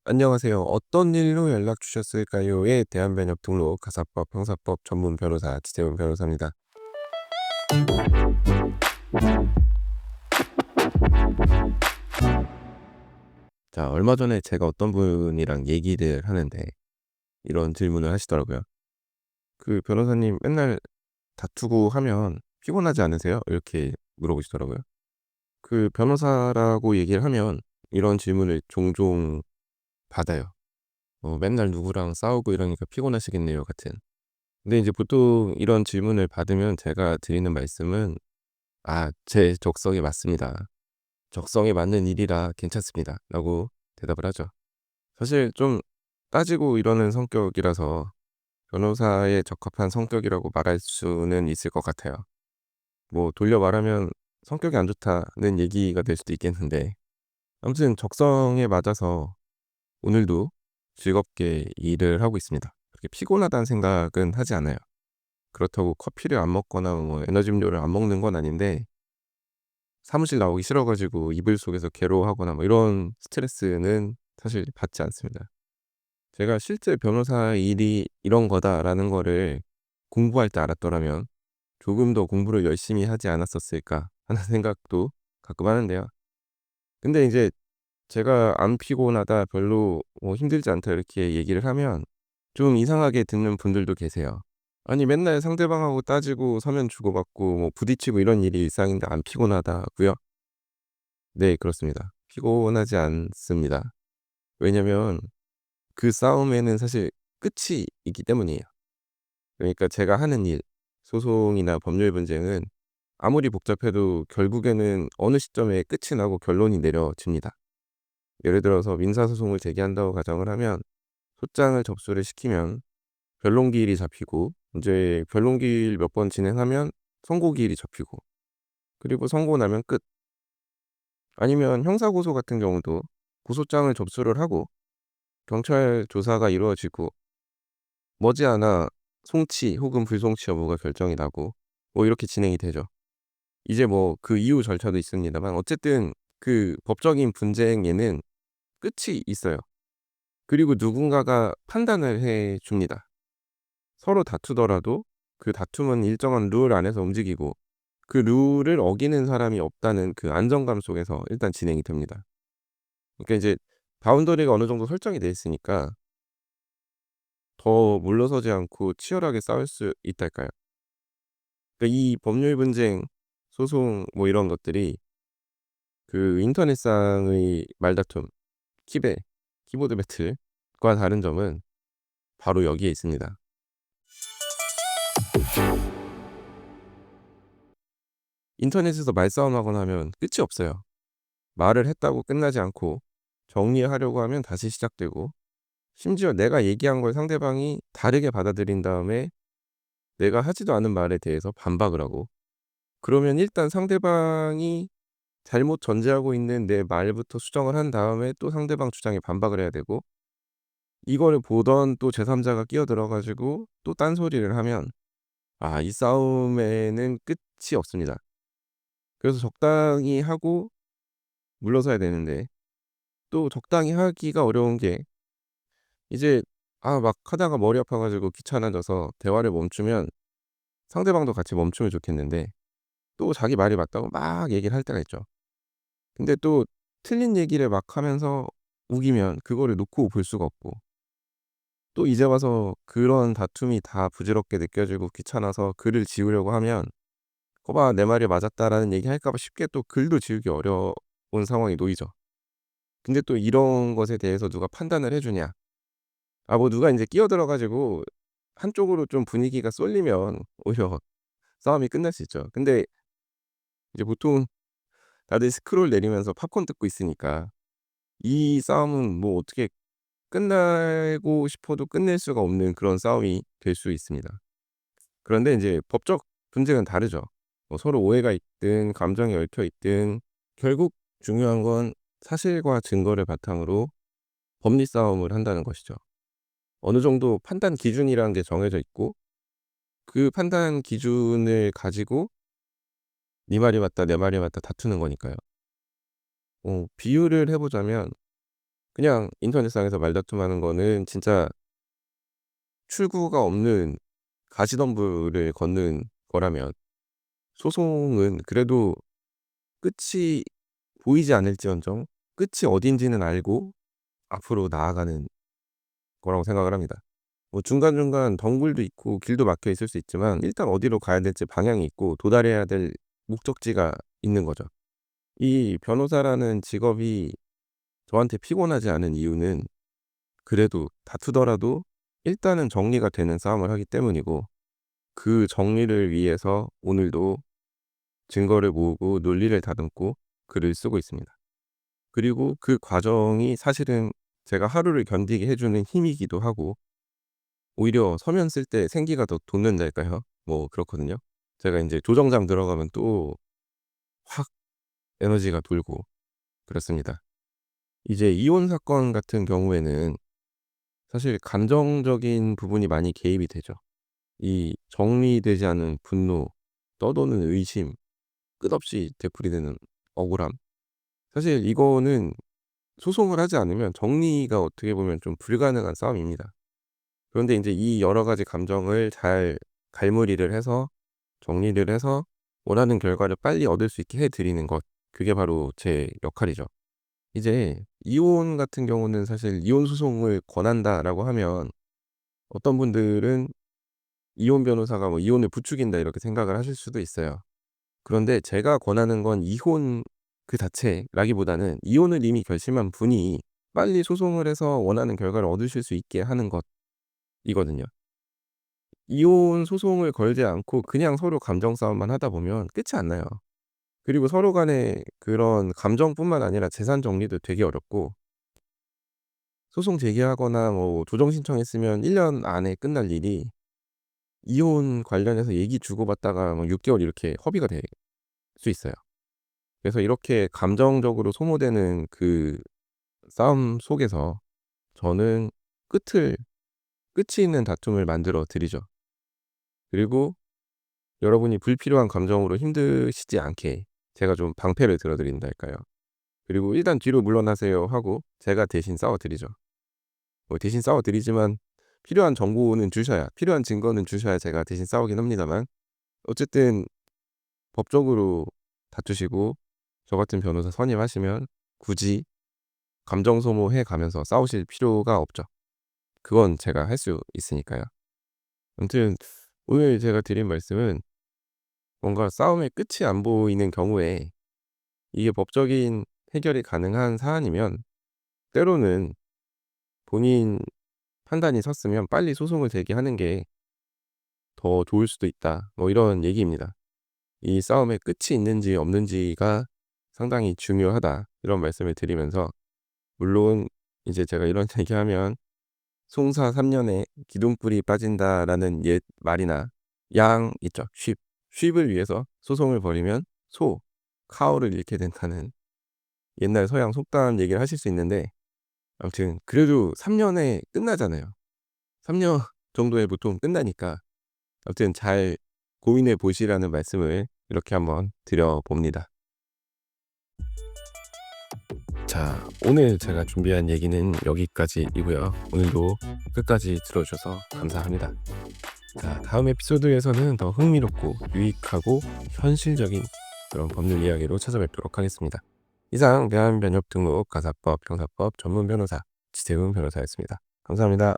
안녕하세요. "어떤 일로 연락 주셨을까요?"에 대한 번역 등록 가사법 형사법 전문 변호사 지재훈 변호사입니다. 자, 얼마 전에 제가 어떤 분이랑 얘기를 하는데 이런 질문을 하시더라고요. "그 변호사님 맨날 다투고 하면 피곤하지 않으세요?" 이렇게 물어보시더라고요. 그 변호사라고 얘기를 하면 이런 질문을 종종 받아요. "맨날 누구랑 싸우고 이러니까 피곤하시겠네요." 같은. 근데 이제 보통 이런 질문을 받으면 제가 드리는 말씀은 "아, 제 적성에 맞습니다. 적성에 맞는 일이라 괜찮습니다." 라고 대답을 하죠. 사실 좀 따지고 이러는 성격이라서 변호사에 적합한 성격이라고 말할 수는 있을 것 같아요. 뭐 돌려 말하면 성격이 안 좋다는 얘기가 될 수도 있겠는데, 아무튼 적성에 맞아서 오늘도 즐겁게 일을 하고 있습니다. 그렇게 피곤하다는 생각은 하지 않아요. 그렇다고 커피를 안 먹거나 뭐 에너지 음료를 안 먹는 건 아닌데, 사무실 나오기 싫어 가지고 이불 속에서 괴로워하거나 뭐 이런 스트레스는 사실 받지 않습니다. 제가 실제 변호사 일이 이런 거다라는 거를 공부할 때 알았더라면 '조금 더 공부를 열심히 하지 않았었을까.' 하는 생각도 가끔 하는데요. 근데 이제 제가 "안 피곤하다. 별로 힘들지 않다." 이렇게 얘기를 하면 좀 이상하게 듣는 분들도 계세요. "아니 맨날 상대방하고 따지고 서면 주고받고 뭐 부딪히고 이런 일이 일상인데 안 피곤하다고요?" 네, 그렇습니다. 피곤하지 않습니다. 왜냐면 그 싸움에는 사실 끝이 있기 때문이에요. 그러니까 제가 하는 일, 소송이나 법률 분쟁은 아무리 복잡해도 결국에는 어느 시점에 끝이 나고 결론이 내려집니다. 예를 들어서 민사소송을 제기한다고 가정을 하면 소장을 접수를 시키면 변론기일이 잡히고, 이제 변론기일 몇 번 진행하면 선고기일이 잡히고, 그리고 선고 나면 끝. 아니면 형사고소 같은 경우도 고소장을 접수를 하고 경찰 조사가 이루어지고 머지않아 송치 혹은 불송치 여부가 결정이 나고 뭐 이렇게 진행이 되죠. 이제 뭐 그 이후 절차도 있습니다만 어쨌든 그 법적인 분쟁에는 끝이 있어요. 그리고 누군가가 판단을 해 줍니다. 서로 다투더라도 그 다툼은 일정한 룰 안에서 움직이고 그 룰을 어기는 사람이 없다는 그 안정감 속에서 일단 진행이 됩니다. 그러니까 이제 바운더리가 어느 정도 설정이 돼 있으니까 더 물러서지 않고 치열하게 싸울 수 있달까요? 그러니까 이 법률 분쟁, 소송 뭐 이런 것들이 그 인터넷상의 말다툼, 키보드 배틀과 다른 점은 바로 여기에 있습니다. 인터넷에서 말싸움하거나 하면 끝이 없어요. 말을 했다고 끝나지 않고 정리하려고 하면 다시 시작되고, 심지어 내가 얘기한 걸 상대방이 다르게 받아들인 다음에 내가 하지도 않은 말에 대해서 반박을 하고, 그러면 일단 상대방이 잘못 전제하고 있는 내 말부터 수정을 한 다음에 또 상대방 주장에 반박을 해야 되고, 이거를 보던 또 제3 자가 끼어들어 가지고 또 딴소리를 하면 이 싸움에는 끝이 없습니다. 그래서 적당히 하고 물러서야 되는데, 또 적당히 하기가 어려운 게 이제 막 하다가 머리 아파 가지고 귀찮아져서 대화를 멈추면 상대방도 같이 멈추면 좋겠는데 또 자기 말이 맞다고 막 얘기를 할 때가 있죠. 근데 또 틀린 얘기를 막 하면서 우기면 그거를 놓고 볼 수가 없고, 또 이제 와서 그런 다툼이 다 부질없게 느껴지고 귀찮아서 글을 지우려고 하면 '거봐 내 말이 맞았다.'라는 얘기할까 봐 쉽게 또 글도 지우기 어려운 상황에 놓이죠. 근데 또 이런 것에 대해서 누가 판단을 해 주냐. 뭐 누가 인제 끼어들어 가지고 한쪽으로 좀 분위기가 쏠리면 오히려 싸움이 끝날 수 있죠. 근데 이제 보통 다들 스크롤 내리면서 팝콘 뜯고 있으니까 이 싸움은 뭐 어떻게 끝내고 싶어도 끝낼 수가 없는 그런 싸움이 될 수 있습니다. 그런데 인제 법적 분쟁은 다르죠. 뭐 서로 오해가 있든 감정이 얽혀 있든 결국 중요한 건 사실과 증거를 바탕으로 법리 싸움을 한다는 것이죠. 어느 정도 판단 기준이라는 게 정해져 있고 그 판단 기준을 가지고 네 말이 맞다 내 말이 맞다 다투는 거니까요. 비유를 해 보자면 그냥 인터넷상에서 말다툼하는 거는 진짜 출구가 없는 가시덤불을 걷는 거라면, 소송은 그래도 끝이 보이지 않을지언정 끝이 어딘지는 알고 앞으로 나아가는 거라고 생각을 합니다. 뭐 중간중간 덩굴도 있고 길도 막혀 있을 수 있지만 일단 어디로 가야 될지 방향이 있고 도달해야 될 목적지가 있는 거죠. 이 변호사라는 직업이 저한테 피곤하지 않은 이유는 그래도 다투더라도 일단은 정리가 되는 싸움을 하기 때문이고, 그 정리를 위해서 오늘도 증거를 모으고 논리를 다듬고 글을 쓰고 있습니다. 그리고 그 과정이 사실은 제가 하루를 견디게 해 주는 힘이기도 하고, 오히려 서면 쓸 때 생기가 더 돋는달까요? 뭐 그렇거든요. 제가 인제 조정장 들어가면 또 확 에너지가 돌고 그렇습니다. 이제 이혼 사건 같은 경우에는 사실 감정적인 부분이 많이 개입이 되죠. 이 정리되지 않은 분노, 떠도는 의심, 끝없이 되풀이되는 억울함. 사실 이거는 소송을 하지 않으면 정리가 어떻게 보면 좀 불가능한 싸움입니다. 그런데 인제 이 여러 가지 감정을 잘 갈무리를 해서 정리를 해서 원하는 결과를 빨리 얻을 수 있게 해 드리는 것, 그게 바로 제 역할이죠. 이제 이혼 같은 경우는 사실 '이혼 소송을 권한다.'라고 하면 어떤 분들은 '이혼 변호사가 뭐 이혼을 부추긴다.' 이렇게 생각을 하실 수도 있어요. 그런데 제가 권하는 건 이혼 그 자체라기보다는 이혼을 이미 결심한 분이 빨리 소송을 해서 원하는 결과를 얻으실 수 있게 하는 것이거든요. 이혼 소송을 걸지 않고 그냥 서로 감정 싸움만 하다 보면 끝이 안 나요. 그리고 서로 간에 그런 감정뿐만 아니라 재산 정리도 되게 어렵고, 소송 제기하거나 뭐 조정 신청했으면 1년 안에 끝날 일이 이혼 관련해서 얘기 주고받다가 뭐 6 개월 이렇게 허비가 될 수 있어요. 그래서 이렇게 감정적으로 소모되는 그 싸움 속에서 저는 끝을 끝이 있는 다툼을 만들어 드리죠. 그리고 여러분이 불필요한 감정으로 힘드시지 않게 제가 좀 방패를 들어 드린달까요. 그리고 "일단 뒤로 물러나세요." 하고 제가 대신 싸워 드리죠. 뭐 대신 싸워 드리지만 필요한 정보는 주셔야, 필요한 증거는 주셔야 제가 대신 싸우긴 합니다만, 어쨌든 법적으로 다투시고 저 같은 변호사 선임하시면 굳이 감정 소모해 가면서 싸우실 필요가 없죠. 그건 제가 할 수 있으니까요. 아무튼 오늘 제가 드린 말씀은, 뭔가 싸움의 끝이 안 보이는 경우에 이게 법적인 해결이 가능한 사안이면 때로는 본인 판단이 섰으면 빨리 소송을 제기하는 게 더 좋을 수도 있다. 뭐 이런 얘기입니다. 이 싸움의 끝이 있는지 없는지가 상당히 중요하다. 이런 말씀을 드리면서, 물론 이제 제가 이런 얘기하면 "송사 3 년에 기둥뿌리 빠진다."라는 옛 말이나 양 있죠. 쉽. 쉽을 위해서 소송을 벌이면 소, 카우를 잃게 된다는 옛날 서양 속담 얘기를 하실 수 있는데, 아무튼 그래도 3 년에 끝나잖아요. 3년 정도에 보통 끝나니까 아무튼 잘 고민해 보시라는 말씀을 이렇게 한번 드려 봅니다. 자, 오늘 제가 준비한 얘기는 여기까지이고요. 오늘도 끝까지 들어 주셔서 감사합니다. 자, 다음 에피소드에서는 더 흥미롭고 유익하고 현실적인 그런 법률 이야기로 찾아뵙도록 하겠습니다. 이상 대한변협 등록 가사법 형사법 전문 변호사 지세훈 변호사였습니다. 감사합니다.